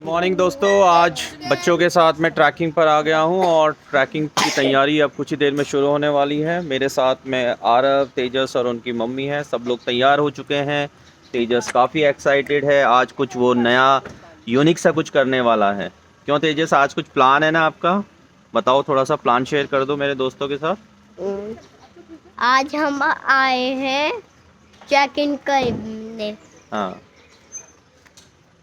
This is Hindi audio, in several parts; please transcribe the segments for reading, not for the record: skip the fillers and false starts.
मॉर्निंग दोस्तों, आज बच्चों के साथ मैं ट्रैकिंग पर आ गया हूं और ट्रैकिंग की तैयारी अब कुछ ही देर में शुरू होने वाली है। मेरे साथ में आरव, तेजस और उनकी मम्मी है। सब लोग तैयार हो चुके हैं। तेजस काफ़ी एक्साइटेड है। आज कुछ वो नया यूनिक सा कुछ करने वाला है। क्यों तेजस, आज कुछ प्लान है ना आपका? बताओ, थोड़ा सा प्लान शेयर कर दो मेरे दोस्तों के साथ। आज हम आए हैं ट्रैकिंग करने हाँ,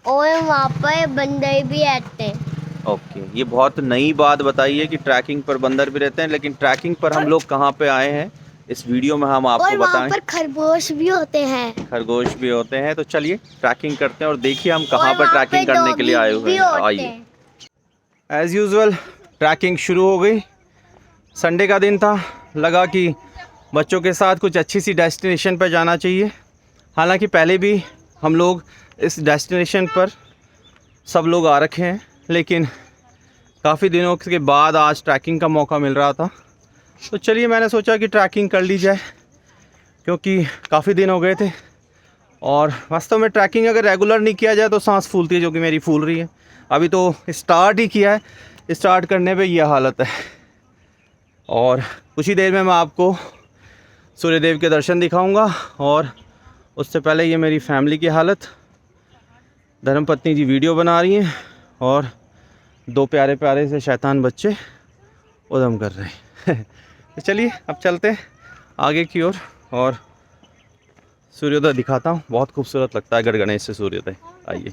और वहाँ पर बंदर भी रहते हैं। ओके। ये बहुत नई बात बताई है कि ट्रैकिंग पर बंदर भी रहते हैं, लेकिन ट्रैकिंग पर हम लोग कहाँ पे आए हैं इस वीडियो में हम आपको और वहाँ बताएं। पर खरगोश भी होते हैं। खरगोश भी होते हैं। तो चलिए ट्रैकिंग करते हैं और देखिए हम कहाँ और पर वहाँ ट्रैकिंग पे करने के लिए आए डॉगी हुए भी हैं। होते आइए। हैं। एज़ यूजुअल ट्रैकिंग शुरू हो गई। संडे का दिन था, लगा कि बच्चों के साथ कुछ अच्छी सी डेस्टिनेशन पर जाना चाहिए। हालांकि पहले भी हम लोग इस डेस्टिनेशन पर सब लोग आ रखे हैं, लेकिन काफ़ी दिनों के बाद आज ट्रैकिंग का मौका मिल रहा था। तो चलिए, मैंने सोचा कि ट्रैकिंग कर ली जाए, क्योंकि काफ़ी दिन हो गए थे। और वास्तव में ट्रैकिंग अगर रेगुलर नहीं किया जाए तो सांस फूलती है, जो कि मेरी फूल रही है। अभी तो स्टार्ट ही किया है, स्टार्ट करने पे ये हालत है। और कुछ ही देर में मैं आपको सूर्यदेव के दर्शन दिखाऊंगा। और उससे पहले ये मेरी फैमिली की हालत। धर्मपत्नी जी वीडियो बना रही हैं और दो प्यारे प्यारे से शैतान बच्चे उधम कर रहे हैं। तो चलिए अब चलते हैं आगे की ओर और सूर्योदय दिखाता हूँ। बहुत खूबसूरत लगता है गढ़ गणेश से सूर्योदय। आइए।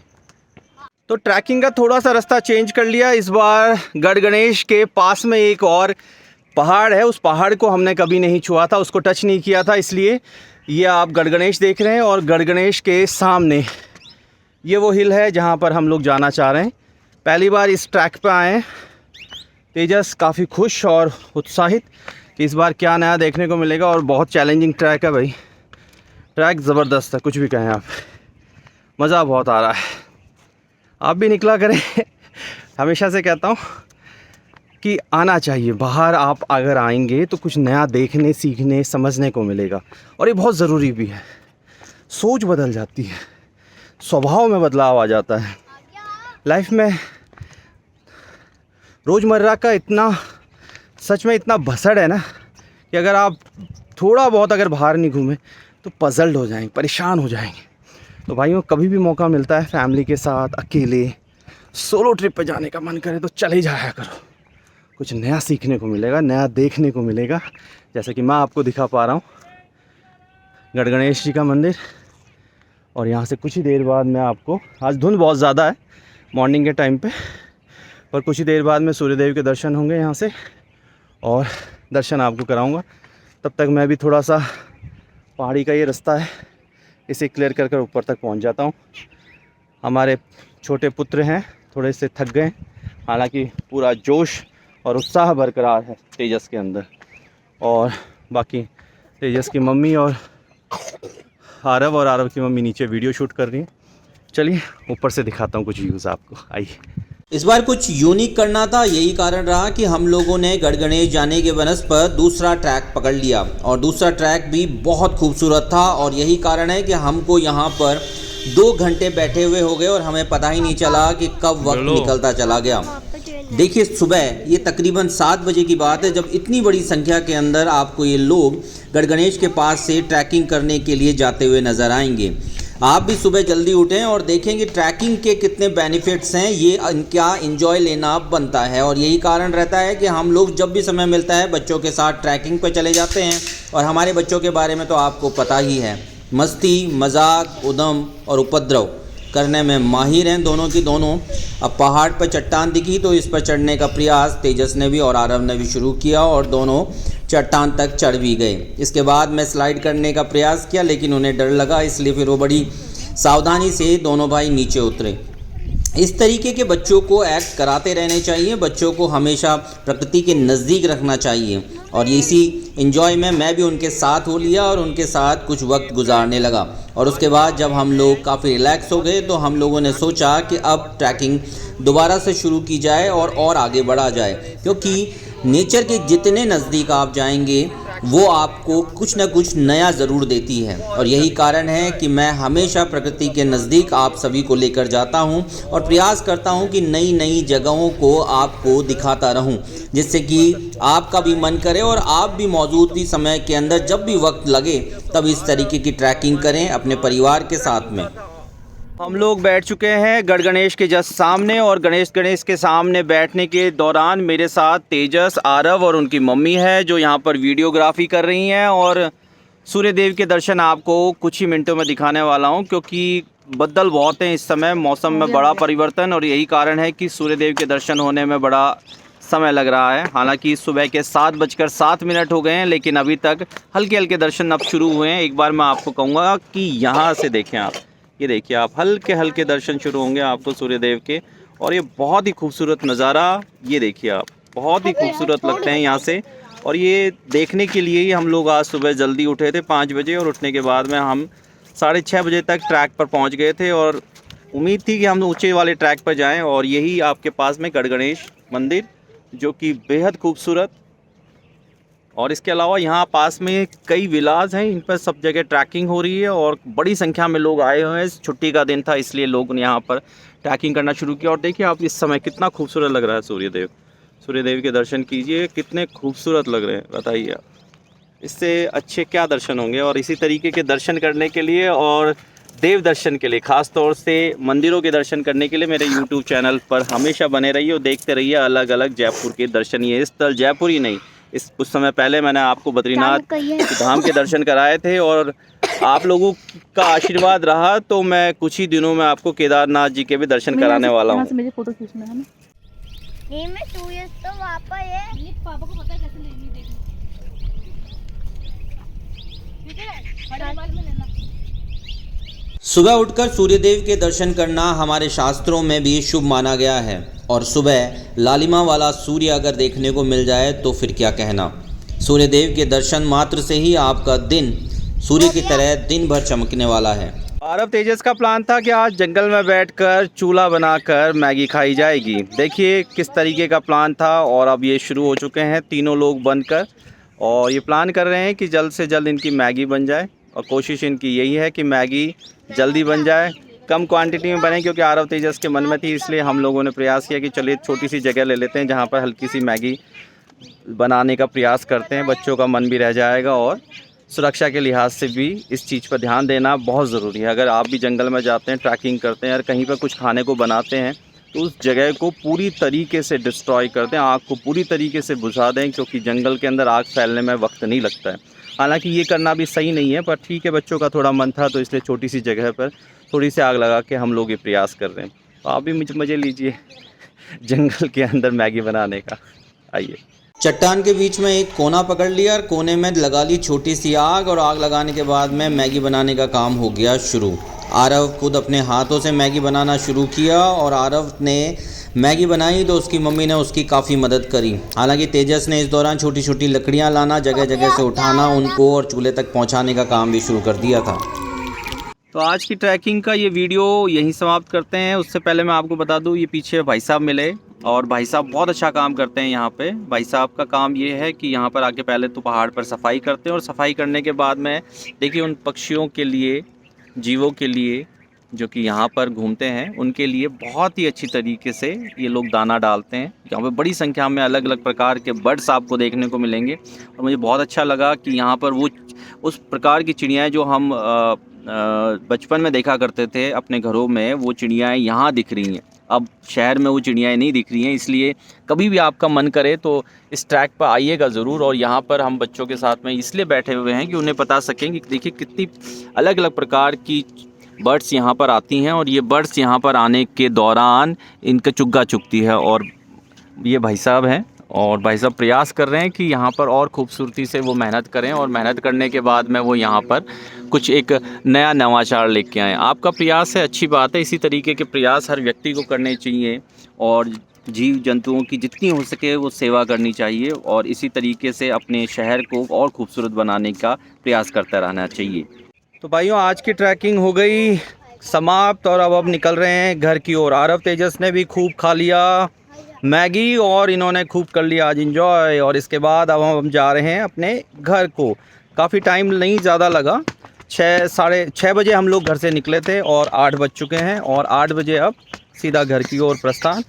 तो ट्रैकिंग का थोड़ा सा रास्ता चेंज कर लिया। इस बार गढ़ गणेश के पास में एक और पहाड़ है। उस पहाड़ को हमने कभी नहीं छुआ था, उसको टच नहीं किया था, इसलिए ये आप गढ़ गणेश देख रहे हैं। और गढ़ गणेश के सामने ये वो हिल है जहाँ पर हम लोग जाना चाह रहे हैं। पहली बार इस ट्रैक पे आए हैं। तेजस काफ़ी खुश और उत्साहित कि इस बार क्या नया देखने को मिलेगा। और बहुत चैलेंजिंग ट्रैक है भाई, ट्रैक ज़बरदस्त है, कुछ भी कहें आप। मज़ा बहुत आ रहा है, आप भी निकला करें। हमेशा से कहता हूँ कि आना चाहिए बाहर। आप अगर आएंगे तो कुछ नया देखने, सीखने, समझने को मिलेगा। और ये बहुत ज़रूरी भी है। सोच बदल जाती है, स्वभाव में बदलाव आ जाता है। लाइफ में रोज़मर्रा का इतना, सच में इतना भसड़ है ना, कि अगर आप थोड़ा बहुत अगर बाहर नहीं घूमें तो पजल्ड हो जाएंगे, परेशान हो जाएंगे। तो भाइयों, कभी भी मौका मिलता है फैमिली के साथ, अकेले, सोलो ट्रिप पे जाने का मन करे तो चले जाया करो। कुछ नया सीखने को मिलेगा, नया देखने को मिलेगा। जैसे कि मैं आपको दिखा पा रहा हूँ गढ़ गणेश जी का मंदिर। और यहाँ से कुछ ही देर बाद मैं आपको, आज धुंध बहुत ज़्यादा है मॉर्निंग के टाइम पे, पर कुछ ही देर बाद में सूर्यदेव के दर्शन होंगे यहाँ से और दर्शन आपको कराऊंगा। तब तक मैं भी थोड़ा सा पहाड़ी का ये रास्ता है, इसे क्लियर कर ऊपर तक पहुँच जाता हूँ। हमारे छोटे पुत्र हैं, थोड़े से थक गए, हालांकि पूरा जोश और उत्साह बरकरार है तेजस के अंदर। और बाकी तेजस की मम्मी और आरव की मम्मी नीचे वीडियो शूट कर रही हैं। चलिए ऊपर से दिखाता हूँ कुछ व्यूज़ आपको। आइए। इस बार कुछ यूनिक करना था, यही कारण रहा कि हम लोगों ने गढ़ गणेश जाने के बनस्पत दूसरा ट्रैक पकड़ लिया। और दूसरा ट्रैक भी बहुत खूबसूरत था। और यही कारण है कि हमको यहाँ पर 2 घंटे बैठे हुए हो गए और हमें पता ही नहीं चला कि कब वक्त निकलता चला गया। देखिए, सुबह ये तकरीबन 7 बजे की बात है जब इतनी बड़ी संख्या के अंदर आपको ये लोग गढ़ गणेश के पास से ट्रैकिंग करने के लिए जाते हुए नज़र आएंगे। आप भी सुबह जल्दी उठें और देखेंगे ट्रैकिंग के कितने बेनिफिट्स हैं। ये इनका एंजॉय लेना बनता है। और यही कारण रहता है कि हम लोग जब भी समय मिलता है बच्चों के साथ ट्रैकिंग पर चले जाते हैं। और हमारे बच्चों के बारे में तो आपको पता ही है, मस्ती, मजाक, उद्यम और उपद्रव करने में माहिर हैं दोनों की दोनों। अब पहाड़ पर चट्टान दिखी तो इस पर चढ़ने का प्रयास तेजस ने भी और आरव ने भी शुरू किया और दोनों चट्टान तक चढ़ भी गए। इसके बाद मैं स्लाइड करने का प्रयास किया, लेकिन उन्हें डर लगा, इसलिए फिर वो बड़ी सावधानी से दोनों भाई नीचे उतरे। इस तरीके के बच्चों को एक्ट कराते रहने चाहिए। बच्चों को हमेशा प्रकृति के नज़दीक रखना चाहिए। और इसी एंजॉय में मैं भी उनके साथ हो लिया और उनके साथ कुछ वक्त गुजारने लगा। और उसके बाद जब हम लोग काफ़ी रिलैक्स हो गए तो हम लोगों ने सोचा कि अब ट्रैकिंग दोबारा से शुरू की जाए और आगे बढ़ा जाए, क्योंकि नेचर के जितने नज़दीक आप जाएंगे वो आपको कुछ न कुछ नया ज़रूर देती है। और यही कारण है कि मैं हमेशा प्रकृति के नज़दीक आप सभी को लेकर जाता हूं और प्रयास करता हूं कि नई नई जगहों को आपको दिखाता रहूं, जिससे कि आपका भी मन करे और आप भी मौजूदगी समय के अंदर जब भी वक्त लगे तब इस तरीके की ट्रैकिंग करें अपने परिवार के साथ में। हम लोग बैठ चुके हैं गढ़ गणेश के जस्ट सामने, और गणेश के सामने बैठने के दौरान मेरे साथ तेजस, आरव और उनकी मम्मी है जो यहाँ पर वीडियोग्राफी कर रही हैं। और सूर्य देव के दर्शन आपको कुछ ही मिनटों में दिखाने वाला हूँ, क्योंकि बदल बहुत हैं इस समय, मौसम में बड़ा परिवर्तन, और यही कारण है कि सूर्य देव के दर्शन होने में बड़ा समय लग रहा है। हालांकि सुबह के 7:07 हो गए हैं, लेकिन अभी तक हल्के हल्के दर्शन अब शुरू हुए हैं। एक बार मैं आपको कहूँगा कि यहाँ से देखें आप, ये देखिए आप, हल्के हल्के दर्शन शुरू होंगे आपको सूर्य देव के, और ये बहुत ही खूबसूरत नज़ारा, ये देखिए आप, बहुत ही खूबसूरत लगते हैं यहाँ से। और ये देखने के लिए ही हम लोग आज सुबह जल्दी उठे थे 5 बजे, और उठने के बाद में हम 6:30 बजे तक ट्रैक पर पहुँच गए थे, और उम्मीद थी कि हम ऊँचे वाले ट्रैक पर जाएँ। और यही आपके पास में गढ़ गणेश मंदिर, जो कि बेहद खूबसूरत, और इसके अलावा यहाँ पास में कई विलाज हैं, इन पर सब जगह ट्रैकिंग हो रही है, और बड़ी संख्या में लोग आए हुए हैं। छुट्टी का दिन था, इसलिए लोग ने यहाँ पर ट्रैकिंग करना शुरू किया। और देखिए आप, इस समय कितना खूबसूरत लग रहा है सूर्यदेव के दर्शन कीजिए, कितने खूबसूरत लग रहे हैं, बताइए आप, इससे अच्छे क्या दर्शन होंगे। और इसी तरीके के दर्शन करने के लिए और देव दर्शन के लिए, ख़ास तौर से मंदिरों के दर्शन करने के लिए मेरे YouTube चैनल पर हमेशा बने रहिए और देखते रहिए अलग अलग जयपुर के दर्शन। ये स्थल जयपुर ही नहीं, इस कुछ समय पहले मैंने आपको बद्रीनाथ धाम के दर्शन कराए थे, और आप लोगों का आशीर्वाद रहा तो मैं कुछ ही दिनों में आपको केदारनाथ जी के भी दर्शन कराने वाला हूँ। नहीं, मैं 2 years तो वहाँ पर है। ये पापा को पता है कैसे लेनी है, ठीक है, बड़े मोबाइल में लेना। सुबह उठकर सूर्यदेव के दर्शन करना हमारे शास्त्रों में भी शुभ माना गया है, और सुबह लालिमा वाला सूर्य अगर देखने को मिल जाए तो फिर क्या कहना। सूर्यदेव के दर्शन मात्र से ही आपका दिन सूर्य की तरह दिन भर चमकने वाला है। आरव तेजस का प्लान था कि आज जंगल में बैठकर चूल्हा बनाकर मैगी खाई जाएगी। देखिए किस तरीके का प्लान था, और अब ये शुरू हो चुके हैं तीनों लोग बनकर, और ये प्लान कर रहे हैं कि जल्द से जल्द इनकी मैगी बन जाए, और कोशिश इनकी यही है कि मैगी जल्दी बन जाए, कम क्वांटिटी में बने, क्योंकि आरव तेजस के मन में थी। इसलिए हम लोगों ने प्रयास किया कि चलिए छोटी सी जगह ले लेते हैं जहाँ पर हल्की सी मैगी बनाने का प्रयास करते हैं, बच्चों का मन भी रह जाएगा, और सुरक्षा के लिहाज से भी इस चीज़ पर ध्यान देना बहुत ज़रूरी है। अगर आप भी जंगल में जाते हैं, ट्रैकिंग करते हैं और कहीं पर कुछ खाने को बनाते हैं, तो उस जगह को पूरी तरीके से डिस्ट्रॉय कर दें, आग को पूरी तरीके से बुझा दें, क्योंकि जंगल के अंदर आग फैलने में वक्त नहीं लगता है। हालांकि ये करना भी सही नहीं है, पर ठीक है, बच्चों का थोड़ा मन था तो इसलिए छोटी सी जगह पर थोड़ी सी आग लगा के हम लोग ये प्रयास कर रहे हैं। तो आप भी मज़े लीजिए जंगल के अंदर मैगी बनाने का। आइए, चट्टान के बीच में एक कोना पकड़ लिया और कोने में लगा ली छोटी सी आग, और आग लगाने के बाद में मैगी बनाने का काम हो गया शुरू। आरव खुद अपने हाथों से मैगी बनाना शुरू किया, और आरव ने मैगी बनाई तो उसकी मम्मी ने उसकी काफ़ी मदद करी। हालांकि तेजस ने इस दौरान छोटी छोटी लकड़ियां लाना, जगह जगह से उठाना उनको और चूल्हे तक पहुंचाने का काम भी शुरू कर दिया था। तो आज की ट्रैकिंग का ये वीडियो यहीं समाप्त करते हैं। उससे पहले मैं आपको बता दूं, ये पीछे भाई साहब मिले, और भाई साहब बहुत अच्छा काम करते हैं यहाँ पे। भाई साहब का काम ये है कि यहाँ पर आके पहले तो पहाड़ पर सफाई करते हैं, और सफाई करने के बाद में देखिए उन पक्षियों के लिए, जीवों के लिए जो कि यहाँ पर घूमते हैं, उनके लिए बहुत ही अच्छी तरीके से ये लोग दाना डालते हैं। यहाँ पे बड़ी संख्या में अलग अलग प्रकार के बर्ड्स आपको देखने को मिलेंगे, और मुझे बहुत अच्छा लगा कि यहाँ पर वो उस प्रकार की चिड़ियाँ जो हम बचपन में देखा करते थे अपने घरों में, वो चिड़ियाँ यहाँ दिख रही हैं। अब शहर में वो चिड़ियाँ नहीं दिख रही हैं, इसलिए कभी भी आपका मन करे तो इस ट्रैक पर आइएगा ज़रूर। और यहाँ पर हम बच्चों के साथ में इसलिए बैठे हुए हैं कि उन्हें बता सकें कि देखिए कितनी अलग अलग प्रकार की बर्ड्स यहाँ पर आती हैं, और ये बर्ड्स यहाँ पर आने के दौरान इनका चुग्गा चुगती है। और ये भाई साहब हैं, और भाई साहब प्रयास कर रहे हैं कि यहाँ पर और खूबसूरती से वो मेहनत करें, और मेहनत करने के बाद में वो यहाँ पर कुछ एक नया नवाचार लेके आएँ। आपका प्रयास है, अच्छी बात है, इसी तरीके के प्रयास हर व्यक्ति को करने चाहिए, और जीव जंतुओं की जितनी हो सके वो सेवा करनी चाहिए, और इसी तरीके से अपने शहर को और खूबसूरत बनाने का प्रयास करता रहना चाहिए। तो भाइयों, आज की ट्रैकिंग हो गई समाप्त, और अब निकल रहे हैं घर की ओर। आरव तेजस ने भी खूब खा लिया, मैगी और इन्होंने खूब कर लिया आज इंजॉय। और इसके बाद अब हम जा रहे हैं अपने घर को। काफ़ी टाइम नहीं ज़्यादा लगा, 6 बजे हम लोग घर से निकले थे और 8 बज चुके हैं। और 8 बजे अब सीधा घर की ओर प्रस्थान,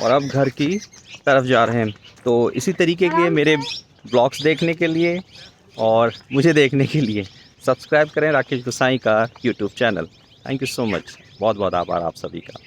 और अब घर की तरफ जा रहे हैं। तो इसी तरीके के मेरे ब्लॉग्स देखने के लिए और मुझे देखने के लिए सब्सक्राइब करें राकेश गोसाई का YouTube channel. Thank you so much, बहुत बहुत आभार आप सभी का।